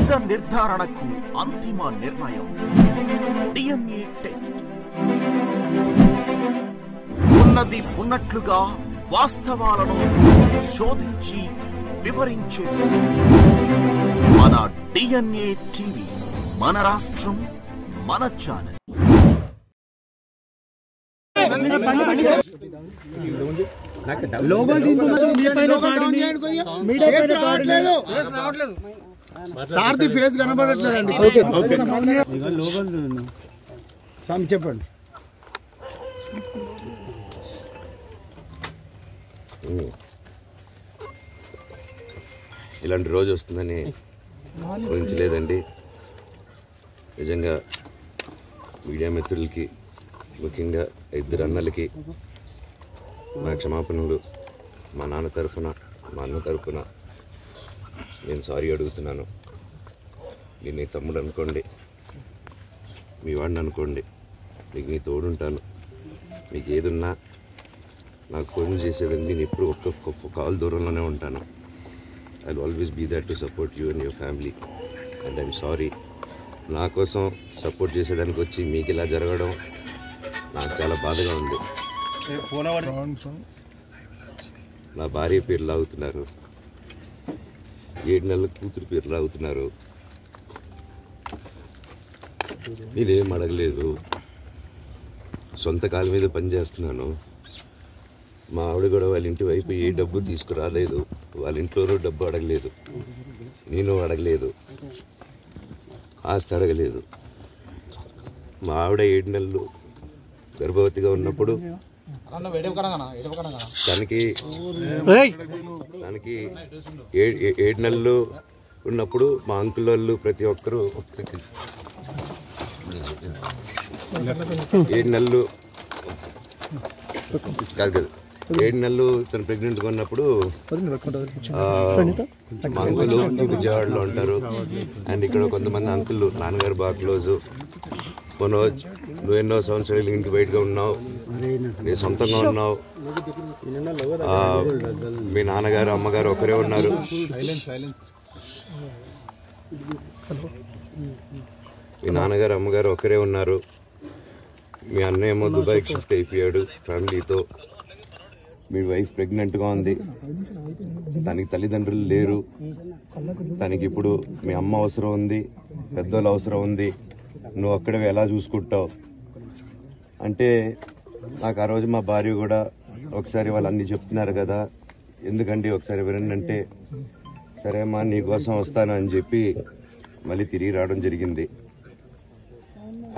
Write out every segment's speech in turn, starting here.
నిజ నిర్ధారణకు అంతిమ నిర్ణయం DNA టెస్ట్. ఉన్నది ఉన్నట్లుగా వాస్తవాలను శోధించి వివరించే మన DNA టీవీ, మన రాష్ట్రం, మన ఛానల్. సార్ది ఫేస్ కనబడట్లేదండి. స్వామి చెప్పండి. ఇలాంటి రోజు వస్తుందని ఊహించలేదండి. నిజంగా మీడియా మిత్రులకి, ముఖ్యంగా ఇద్దరు అన్నలకి నా క్షమాపణలు. మా నాన్న తరఫున, మా అన్న తరఫున నేను సారీ అడుగుతున్నాను. నేను నీ తమ్ముడు అనుకోండి, మీ వాడిని అనుకోండి, మీకు నీ తోడుంటాను. మీకు ఏదున్నా నాకు ఫోన్ చేసేదండి. నేను ఎప్పుడు ఒక్క కాల్ దూరంలోనే ఉంటాను. I will always be there to support you and your family. And I'm sorry, నా కోసం సపోర్ట్ చేసేదానికి వచ్చి మీకు ఇలా జరగడం నాకు చాలా బాధగా ఉంది. నా భార్య పేరు లాగుతున్నారు, 7 నెలల కూతురు పేరు లాగుతున్నారు. నేనేం అడగలేదు, సొంత కాళ్ళ మీద పనిచేస్తున్నాను. మా ఆవిడ కూడా వాళ్ళ ఇంటి వైపు ఏ డబ్బు తీసుకురాలేదు, వాళ్ళ ఇంట్లోనూ డబ్బు అడగలేదు, నేను అడగలేదు, ఆస్తి అడగలేదు. మా ఆవిడ 7 నెలలు గర్భవతిగా ఉన్నప్పుడు తనకి 7 నెలలు ఉన్నప్పుడు మా అంకుల్ వాళ్ళు ప్రతి ఒక్కరూ 7 నెలలు కాదు 7 నెలలు తను ప్రెగ్నెంట్గా ఉన్నప్పుడు మా అంకులు విజయవాడలో ఉంటారు. అండ్ ఇక్కడ కొంతమంది అంకులు నాన్నగారు బాగా క్లోజు. మనోజ్, నువ్వు ఎన్నో సంవత్సరాలు ఇంటి బయటగా ఉన్నావు, నీ సొంతంగా ఉన్నావు. మీ నాన్నగారు అమ్మగారు ఒకరే ఉన్నారు. మీ నాన్నగారు అమ్మగారు ఒకరే ఉన్నారు. మీ అన్నయ్య ఏమో దుబాయ్కి షిఫ్ట్ అయిపోయాడు ఫ్యామిలీతో. మీ వైఫ్ ప్రెగ్నెంట్గా ఉంది, తనకి తల్లిదండ్రులు లేరు. తనకి ఇప్పుడు మీ అమ్మ అవసరం ఉంది, పెద్దోళ్ళు అవసరం ఉంది. నువ్వు అక్కడే ఎలా చూసుకుంటావు అంటే, నాకు ఆ రోజు మా భార్య కూడా ఒకసారి వాళ్ళు అన్నీ చెప్తున్నారు కదా, ఎందుకండి ఒకసారి వినండి అంటే, సరే అమ్మా నీకోసం వస్తాను అని చెప్పి మళ్ళీ తిరిగి రావడం జరిగింది.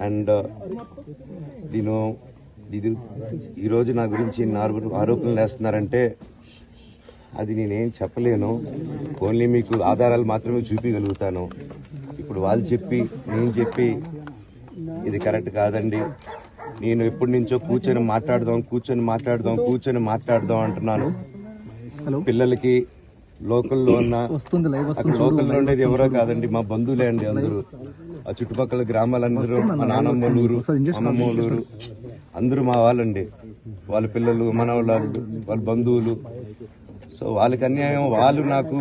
అండ్ ఈరోజు నా గురించి ఆరోపణలు వేస్తున్నారంటే అది నేనేం చెప్పలేను. ఓన్లీ మీకు ఆధారాలు మాత్రమే చూపించగలుగుతాను. ఇప్పుడు వాళ్ళు చెప్పి నేను చెప్పి ఇది కరెక్ట్ కాదండి. నేను ఎప్పటి నుంచో కూర్చొని మాట్లాడదాం అంటున్నాను. పిల్లలకి లోకల్లో ఉన్న, లోకల్లో ఉండేది ఎవరో కాదండి, మా బంధువులే అండి అందరూ. ఆ చుట్టుపక్కల గ్రామాలందరూ, మా నానమ్మలూరు, అమ్మమ్మలూరు అందరూ మా వాళ్ళండి. వాళ్ళ పిల్లలు, మనవాళ్ళు, వాళ్ళ బంధువులు. సో వాళ్ళకి అన్యాయం, వాళ్ళు నాకు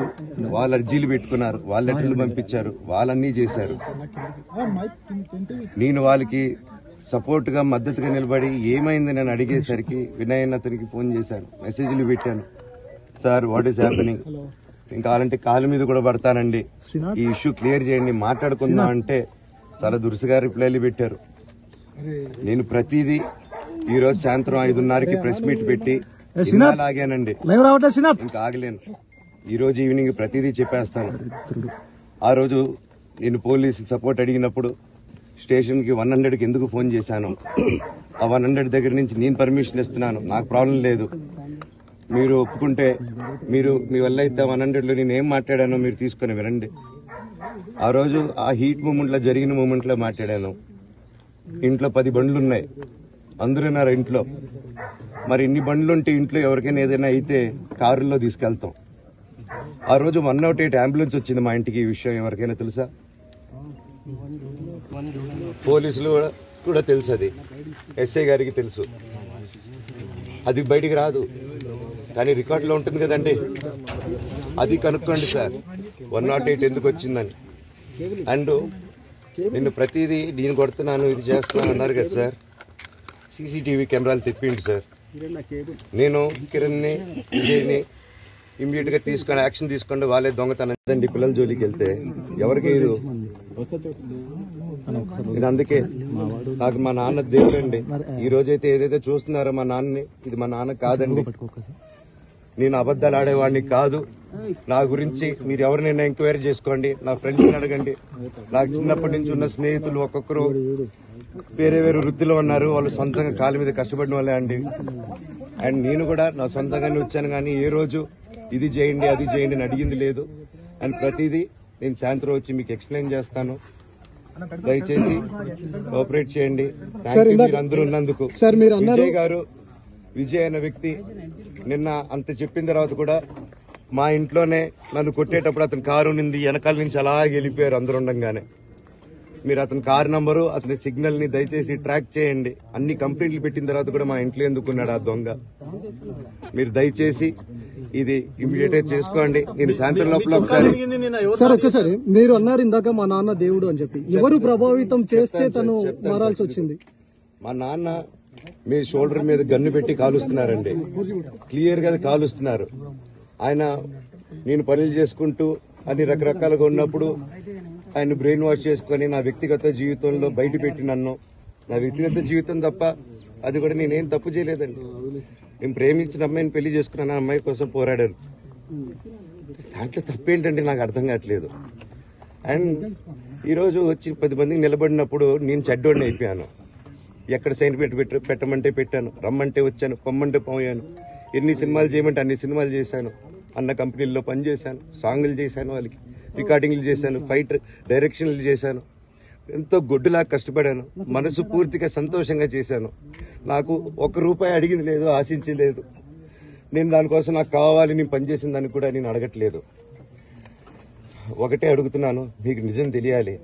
వాళ్ళ అర్జీలు పెట్టుకున్నారు, వాళ్ళ లెటర్లు పంపించారు, వాళ్ళన్నీ చేశారు. నేను వాళ్ళకి సపోర్ట్గా మద్దతుగా నిలబడి ఏమైంది నేను అడిగేసరికి వినయ్ అతనికి ఫోన్ చేశాను, మెసేజ్లు పెట్టాను. సార్ వాట్ ఈస్ హ్యాపెనింగ్, నేను కావాలంటే కాళ్ళ మీద కూడా పడతానండి, ఈ ఇష్యూ క్లియర్ చేయండి, మాట్లాడుకుందాం అంటే చాలా దురుసుగా రిప్లైలు పెట్టారు. నేను ప్రతిదీ ఈరోజు సాయంత్రం 5:30కి ప్రెస్ మీట్ పెట్టి ఆగానండి, ఇంకా ఆగలేను. ఈరోజు ఈవినింగ్ ప్రతిదీ చెప్పేస్తాను. ఆ రోజు నేను పోలీసు సపోర్ట్ అడిగినప్పుడు స్టేషన్కి 100కి ఎందుకు ఫోన్ చేశాను, ఆ 100 దగ్గర నుంచి నేను పర్మిషన్ ఇస్తున్నాను, నాకు ప్రాబ్లం లేదు, మీరు ఒప్పుకుంటే మీరు మీ వల్ల అయితే 100లో నేను ఏం మాట్లాడానో మీరు తీసుకొని వినండి. ఆ రోజు ఆ హీట్ మూమెంట్లో, జరిగిన మూమెంట్లో మాట్లాడాను. ఇంట్లో 10 బండ్లు ఉన్నాయి, అందరూ ఉన్నారు ఇంట్లో. మరి ఇన్ని బండ్లుంటే ఇంట్లో ఎవరికైనా ఏదైనా అయితే కారుల్లో తీసుకెళ్తాం. ఆ రోజు 108 అంబులెన్స్ వచ్చింది మా ఇంటికి. ఈ విషయం ఎవరికైనా తెలుసా? పోలీసులు కూడా తెలుసు, అది ఎస్ఐ గారికి తెలుసు. అది బయటికి రాదు, కానీ రికార్డులో ఉంటుంది కదండి, అది కనుక్కోండి సార్ 108 ఎందుకు వచ్చిందని. అండ్ నిన్ను ప్రతిదీ నేను కొడుతున్నాను ఇది చేస్తున్నాను అన్నారు కదా సార్. సీసీటీవీ కెమెరాలు తెప్పిండి సార్. నేను కిరణ్ని విజయ్ని ఇమ్మీడియట్గా తీసుకొని యాక్షన్ తీసుకోండి. వాళ్ళే దొంగతనం పిల్లల జోలికి వెళ్తే ఎవరికి ఇది. నేను అందుకే నాకు మా నాన్న దేవుడండి. ఈ రోజైతే ఏదైతే చూస్తున్నారో మా నాన్నని, ఇది మా నాన్న కాదండి. నేను అబద్ధాలు ఆడేవాడిని కాదు. నా గురించి మీరు ఎవరినైనా ఎంక్వైరీ చేసుకోండి, నా ఫ్రెండ్స్ని అడగండి. నాకు చిన్నప్పటి నుంచి ఉన్న స్నేహితులు ఒక్కొక్కరు వేరే వేరే వృత్తిలో ఉన్నారు. వాళ్ళు సొంతంగా కాళ్ళ మీద కష్టపడిన వాళ్ళే అండి. అండ్ నేను కూడా నా సొంతంగానే వచ్చాను, కానీ ఏ రోజు ఇది చేయండి అది చేయండి అని అడిగింది లేదు. అండ్ ప్రతిదీ నేను సాయంత్రం వచ్చి మీకు ఎక్స్ప్లెయిన్ చేస్తాను. దయచేసి కోఆపరేట్ చేయండి. మీరు అందరూ ఉన్నందుకు. విజయ్ గారు, విజయ్ అనే వ్యక్తి నిన్న అంత చెప్పిన తర్వాత కూడా మా ఇంట్లోనే నన్ను కొట్టేటప్పుడు అతని కారు ఉంది, వెనకాల నుంచి అలా వెళ్ళిపోయారు అందరు ఉండగానే. మీరు అతని కారు నంబరు, అతని సిగ్నల్ ని దయచేసి ట్రాక్ చేయండి. అన్ని కంప్లైంట్లు పెట్టిన తర్వాత కూడా మా ఇంట్లో ఎందుకున్నాడు ఆ దొంగ. మీరు దయచేసి ఇది ఇమీడియట్ గా చేసుకోండి. నేను సాయంత్రం లోపల ఒకసారి మీరు అన్నారు ఇందాక మా నాన్న దేవుడు అని చెప్పి, ఎవరు ప్రభావితం చేస్తే తను మారాల్సి వచ్చింది? మా నాన్న మీ షోల్డర్ మీద గన్ను పెట్టి కాలుస్తున్నారండి. క్లియర్ గా కాలుస్తున్నారు. ఆయన నేను పనులు చేసుకుంటూ అన్ని రకరకాలుగా ఉన్నప్పుడు ఆయన బ్రెయిన్ వాష్ చేసుకుని నా వ్యక్తిగత జీవితంలో బయట పెట్టి నన్ను, నా వ్యక్తిగత జీవితం తప్ప అది కూడా నేనేం తప్పు చేయలేదండి. నేను ప్రేమించిన అమ్మాయిని పెళ్లి చేసుకున్నాను, ఆ అమ్మాయి కోసం పోరాడాను. దాంట్లో తప్పేంటండి నాకు అర్థం కావట్లేదు. అండ్ ఈరోజు వచ్చి 10 మందికి నిలబడినప్పుడు నేను చెడ్డోడిని అయిపోయాను. ఎక్కడ సైన్ పెట్టమంటే పెట్టాను, రమ్మంటే వచ్చాను, పొమ్మంటే పోయాను. ఎన్ని సినిమాలు చేయమంటే అన్ని సినిమాలు చేశాను. అన్న కంపెనీల్లో పనిచేశాను, సాంగులు చేశాను, వాళ్ళకి రికార్డింగ్లు చేశాను, ఫైట్ డైరెక్షన్లు చేశాను. ఎంతో గొడ్డులాగా కష్టపడాను. మనసు పూర్తిగా సంతోషంగా చేశాను. నాకు ₹1 అడిగింది లేదు, ఆశించింది లేదు. నేను దానికోసం నాకు కావాలి, నేను పనిచేసిన దాన్ని కూడా నేను అడగట్లేదు. ఒకటే అడుగుతున్నాను, మీకు నిజం తెలియాలి.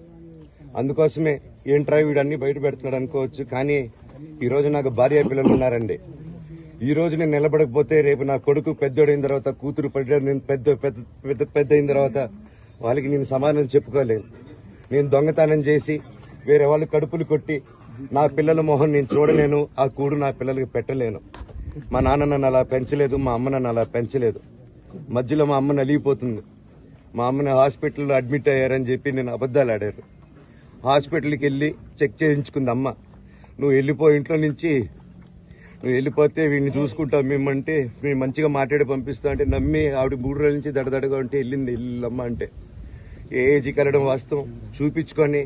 అందుకోసమే ఏంట్రా వీడు అన్ని బయట పెడుతున్నాడు అనుకోవచ్చు, కానీ ఈరోజు నాకు భార్య పిల్లలు ఉన్నారండి. ఈ రోజు నేను నిలబడకపోతే రేపు నా కొడుకు పెద్దోడైన తర్వాత, కూతురు నేను పెద్ద అయిన తర్వాత వాళ్ళకి నేను సమాధానం చెప్పుకోలేను. నేను దొంగతనం చేసి వేరే వాళ్ళు కడుపులు కొట్టి నా పిల్లల మొహం నేను చూడలేను, ఆ కూడు నా పిల్లలకి పెట్టలేను. మా నాన్న నన్ను అలా పెంచలేదు, మా అమ్మ నన్ను అలా పెంచలేదు. మధ్యలో మా అమ్మ నలిగిపోతుంది. మా అమ్మని హాస్పిటల్లో అడ్మిట్ అయ్యారని చెప్పి నేను అబద్దాలు ఆడారు. హాస్పిటల్కి వెళ్ళి చెక్ చేయించుకుంది అమ్మ. నువ్వు వెళ్ళిపో ఇంట్లో నుంచి, నువ్వు వెళ్ళిపోతే వీడిని చూసుకుంటావు మేమంటే, మేము మంచిగా మాట్లాడి పంపిస్తా అంటే నమ్మి ఆవిడ 3 రోజుల నుంచి దడదడగా ఉంటే వెళ్ళింది వెళ్ళమ్మ అంటే. ఏజీకి వెళ్ళడం వాస్తవం చూపించుకొని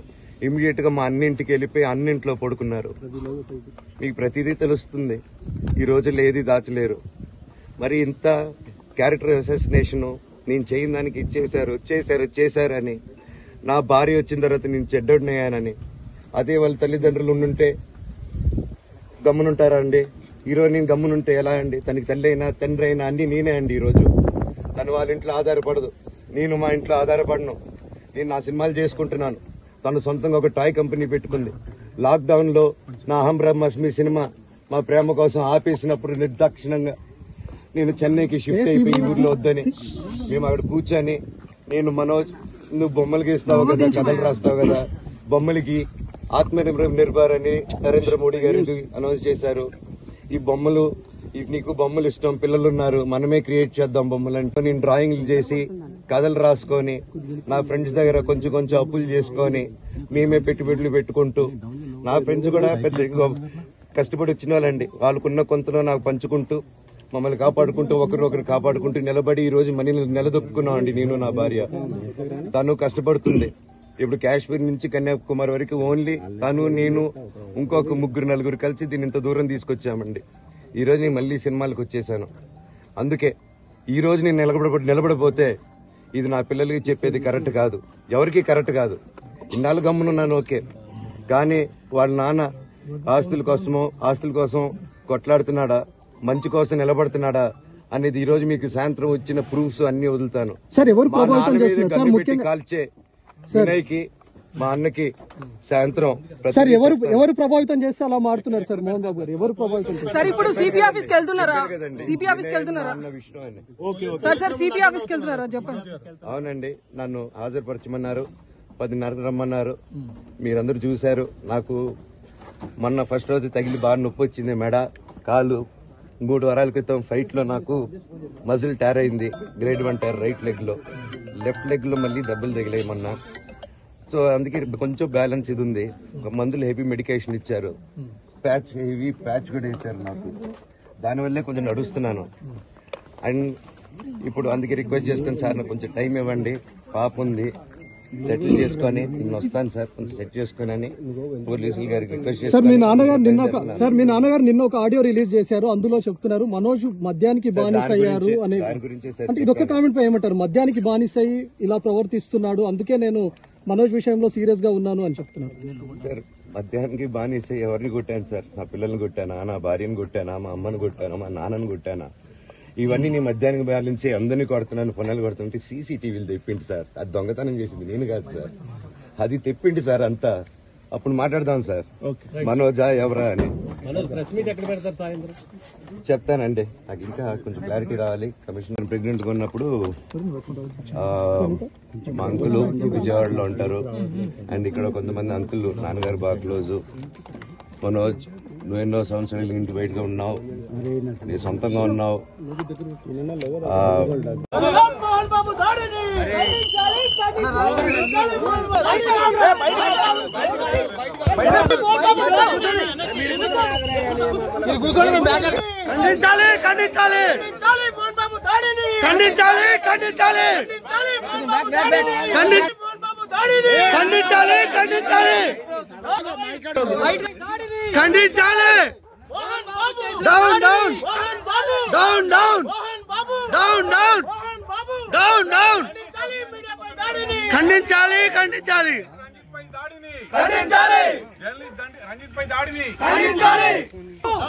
ఇమీడియట్ గా మా అన్నింటికి వెళ్ళిపోయి అన్నింట్లో పడుకున్నారు. మీకు ప్రతిదీ తెలుస్తుంది. ఈ రోజుల్లో ఏది దాచలేరు. మరి ఇంత క్యారెక్టర్ అసాసినేషన్ నేను చేయని దానికి చేశారని, నా భార్య వచ్చిన తర్వాత నేను చెడ్డోడినయ్యానని, అదే వాళ్ళ తల్లిదండ్రులు ఉండుంటే గమ్మునుంటారా అండి? ఈరోజు నేను గమ్మునుంటే ఎలా అండి? తనకి తల్లి అయినా తండ్రి అయినా అన్ని నేనే అండి. ఈరోజు తను వాళ్ళ ఇంట్లో ఆధారపడదు, నేను మా ఇంట్లో ఆధారపడను. నేను నా సినిమాలు చేసుకుంటున్నాను. తను సొంతంగా ఒక టాయ్ కంపెనీ పెట్టుకుంది. లాక్డౌన్ లో నా అహం బ్రహ్మాస్మి సినిమా మా ప్రేమ కోసం ఆపేసినప్పుడు నిర్దాక్షిణంగా నేను చెన్నైకి షిఫ్ట్ అయిపోయి ఊర్లో వద్దని మేము అక్కడ కూర్చొని, నేను మనోజ్ నువ్వు బొమ్మలు గీస్తావు కదా, కథలు రాస్తావు కదా, బొమ్మలకి ఆత్మనిర్భర్ అని నరేంద్ర మోడీ గారు అనౌన్స్ చేశారు. ఈ బొమ్మలు, నీకు బొమ్మలు ఇష్టం, పిల్లలు ఉన్నారు, మనమే క్రియేట్ చేద్దాం బొమ్మలు అంటే నేను డ్రాయింగ్లు చేసి కథలు రాసుకొని నా ఫ్రెండ్స్ దగ్గర కొంచెం అప్పులు చేసుకొని మేమే పెట్టుబడులు పెట్టుకుంటూ, నా ఫ్రెండ్స్ కూడా పెద్ద కష్టపడి వచ్చిన వాళ్ళండి. వాళ్ళకున్న కొంతలో నాకు పంచుకుంటూ మమ్మల్ని కాపాడుకుంటూ ఒకరినొకరు కాపాడుకుంటూ నిలబడి ఈ రోజు మనీని నిలదొక్కున్నాం అండి. నేను నా భార్య, తను కష్టపడుతుంది. ఇప్పుడు కాశ్మీర్ నుంచి కన్యాకుమారి వరకు ఓన్లీ తను, నేను, ఇంకొక 3-4 కలిసి దీన్ని ఇంత దూరం తీసుకొచ్చామండి. ఈ రోజు నేను మళ్ళీ సినిమాలకు వచ్చేసాను. అందుకే ఈ రోజు నేను నిలబడపోతే ఇది నా పిల్లలకి చెప్పేది కరెక్ట్ కాదు, ఎవరికి కరెక్ట్ కాదు. ఇన్నాళ్ళు గమ్మునున్నాను ఓకే, కానీ వాళ్ళ నాన్న ఆస్తుల కోసం కొట్లాడుతున్నాడా, మంచి కోసం నిలబడుతున్నాడా అనేది ఈ రోజు మీకు సాయంత్రం వచ్చిన ప్రూఫ్స్ అన్ని వదులుతాను. కాల్చే వినయ్కి, మా అన్నకి సాయంత్రం ఎవరు ప్రభావితం చేస్తే అలా మారుతున్నారు సార్ మోహన్ బాబు గారు? ఎవరు ప్రభావితం చేస్తారు? ఇప్పుడు సిపి ఆఫీస్కి వెళ్తున్నారా? సిపి ఆఫీస్కి వెళ్తున్నారా? సార్ సిపి ఆఫీస్కి వెళ్తున్నారా చెప్పండి. అవునండి, నన్ను హాజరుపరచమన్నారు. 10:30కి రమ్మన్నారు. మీరందరూ చూశారు. నాకు మొన్న ఫస్ట్ రోజు తగిలి బాగా నొప్పి వచ్చింది, మెడ, కాలు. 3 వారాల క్రితం ఫైట్ లో నాకు మజిల్ టైర్ అయింది, గ్రేడ్ 1 టైర్ రైట్ లెగ్ లో. లెఫ్ట్ లెగ్ లో మళ్ళీ దెబ్బలు తగిలాయి మొన్న. సో అందుకే కొంచెం బ్యాలెన్స్ ఇది ఉంది. మందులు హెవీ మెడికేషన్ ఇచ్చారు, హెవీ ప్యాచ్ కూడా వేశారు నాకు. దానివల్లే కొంచెం నడుస్తున్నాను. అండ్ ఇప్పుడు అందుకే రిక్వెస్ట్ చేసుకుని, సార్ నాకు కొంచెం టైం ఇవ్వండి, పాప ఉంది, సెటిల్ చేసుకొని నేను వస్తాను సార్, కొంచెం సెట్ చేసుకుని అని పోలీసులు గారికి రిక్వెస్ట్ చేస్తాను. సార్ మీ నాన్నగారు నిన్న ఒక ఆడియో రిలీజ్ చేశారు. అందులో చెప్తున్నారు మనోజ్ మద్యానికి బానిస అయ్యారు అని. అంటే ఇదొక కామెంట్ పై ఏమంటారు? మద్యానికి బానిస అయ్యి ఇలా ప్రవర్తిస్తున్నాడు, అందుకే నేను మనోజ్ విషయంలో సీరియస్ గా ఉన్నాను అని చెప్తున్నారు. సార్ మద్యానికి బానిస ఎవరిని కొట్టాను సార్? నా పిల్లల్ని కొట్టానా, నా భార్యను కొట్టానా, మా అమ్మని కొట్టానా, మా నాన్నని కొట్టానా? ఇవన్నీ నీ మద్యానికి బ్యాలెన్స్ అందరినీ కొడుతున్నాను, పొన్నాలు కొడుతుంటే సీసీటీవీలు తెప్పిండి సార్. అది దొంగతనం చేసింది నేను కాదు సార్, అది తెప్పిండి సార్ అంతా. అప్పుడు మాట్లాడదాం సార్ మనోజా ఎవరా అని. చెప్తానండి, నాకు ఇంకా కొంచెం క్లారిటీ రావాలి. కమిషనర్ ప్రెగ్నెంట్ గా ఉన్నప్పుడు మా అంకులు విజయవాడలో ఉంటారు. అండ్ ఇక్కడ కొంతమంది అంకులు నాన్నగారు బాగా క్లోజు. మనోజ్, నువ్వు ఎన్నో సంవత్సరాలు ఇంటి బయటగా ఉన్నావు, నీ సొంతంగా ఉన్నావు. ఖండించాలి ఖండించాలి ఖండించాలి ఖండించాలి ఖండించాలి ఖండించాలి ఖండించాలి. Down down down down down down down down ఖండించాలి ఖండించాలి ఖండించాలి రంజిత్ పై దాడిని ఖండించాలి.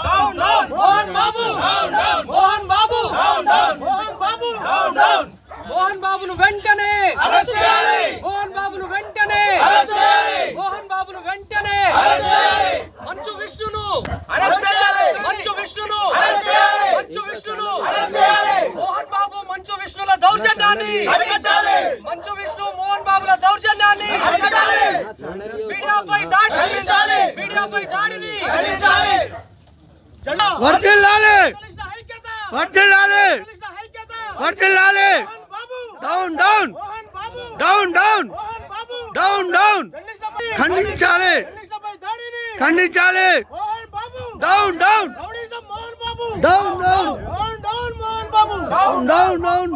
Down down Mohan Babu down down Mohan Babu down down Mohan Babu down down Mohan బాబును వెంటనే అరెస్ట్ చేయాలి. మోహన్ బాబును వెంటనే అరెస్ట్ చేయాలి. మోహన్ బాబును వెంటనే అరెస్ట్ చేయాలి. మంచు విష్ణును అరెస్ట్ చేయాలి. మంచు విష్ణును అరెస్ట్ చేయాలి. మంచు విష్ణును అరెస్ట్ చేయాలి. మోహన్ బాబు మంచు విష్ణుల దౌర్జన్యాన్ని అరికట్టాలి. మంచు విష్ణు మోహన్ బాబుల దౌర్జన్యాన్ని అరికట్టాలి. మీడియాపై దాడి ఖండించాలి. మీడియాపై దాడిని ఖండించాలి. వర్ధిల్లాలి వర్ధిల్లాలి వర్ధిల్లాలి. Down down down down down down ఖండించాలి ఖండించాలి. Down down down down down down down